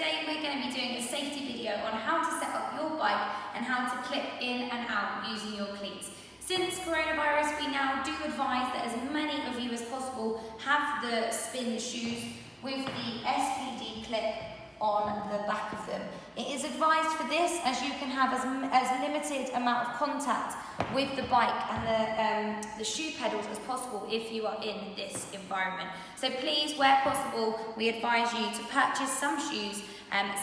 today we're going to be doing a safety video on how to set up your bike and how to clip in and out using your cleats. Since coronavirus, we now do advise that as many of you as possible have the spin shoes with the SPD clip on the back of them. It is advised for this as you can have as limited amount of contact with the bike and the shoe pedals as possible if you are in this environment. So please, where possible, we advise you to purchase some shoes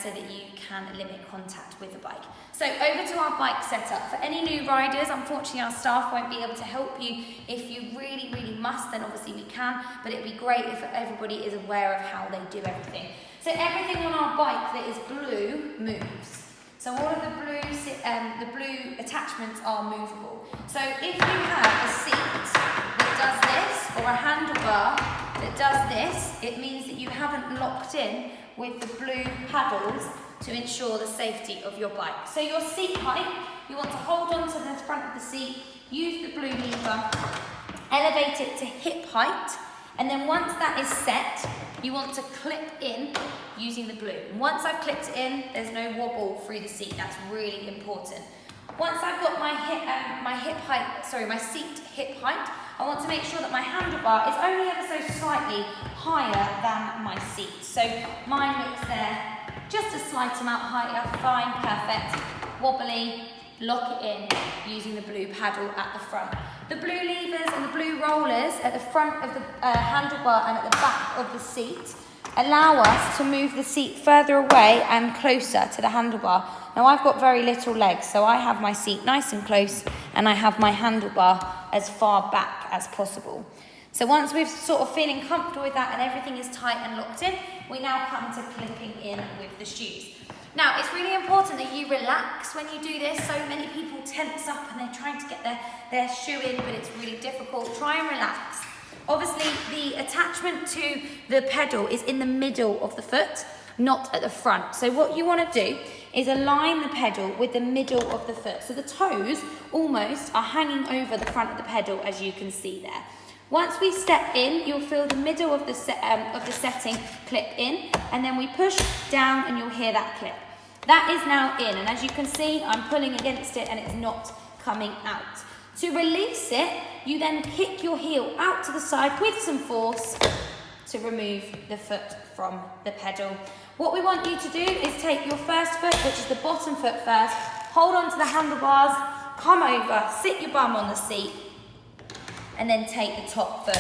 so that you can limit contact with the bike. So over to our bike setup. For any new riders, unfortunately our staff won't be able to help you. If you really must, then obviously we can, but it'd be great if everybody is aware of how they do everything. So everything on our bike that is blue moves. So all of the blue attachments are movable. So if you have a seat that does this or a handlebar that does this, it means that you haven't locked in with the blue paddles to ensure the safety of your bike. So your seat height, you want to hold on to the front of the seat, use the blue lever, elevate it to hip height, and then once that is set, you want to clip in using the blue. And once I've clipped it in, there's no wobble through the seat. That's really important. Once I've got my seat hip height, I want to make sure that my handlebar is only ever so slightly higher than my seat. So mine looks there just a slight amount higher, fine, perfect, wobbly, lock it in using the blue paddle at the front. The blue levers and the blue rollers at the front of the handlebar and at the back of the seat allow us to move the seat further away and closer to the handlebar. Now I've got very little legs, so I have my seat nice and close and I have my handlebar as far back as possible. So once we're sort of feeling comfortable with that and everything is tight and locked in, we now come to clipping in with the shoes. Now, it's really important that you relax when you do this. So many people tense up and they're trying to get their shoe in, but it's really difficult. Try and relax. Obviously, the attachment to the pedal is in the middle of the foot, not at the front. So what you want to do is align the pedal with the middle of the foot. So the toes almost are hanging over the front of the pedal, as you can see there. Once we step in, you'll feel the middle of the setting clip in, and then we push down and you'll hear that clip. That is now in, and as you can see, I'm pulling against it and it's not coming out. To release it, you then kick your heel out to the side with some force to remove the foot from the pedal. What we want you to do is take your first foot, which is the bottom foot first, hold on to the handlebars, come over, sit your bum on the seat, and then take the top foot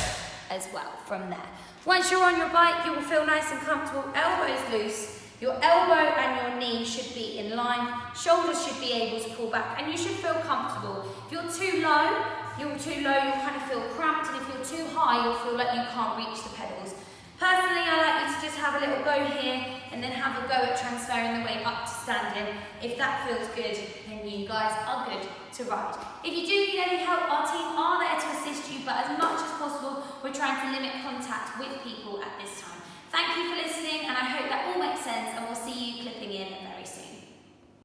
as well from there. Once you're on your bike, you will feel nice and comfortable, elbows loose. Your elbow and your knee should be in line, shoulders should be able to pull back, and you should feel comfortable. If you're too low, you'll kind of feel cramped, and if you're too high, you'll feel like you can't reach the pedals. Personally, I like you to just have a little go here, and then have a go at transferring the weight up to standing. If that feels good, then you guys are good to ride. If you do need any help, our team are there to assist you, but as much as possible, we're trying to limit contact with people at this time. Thank you for listening, and I hope that all makes sense, and we'll see you clipping in very soon.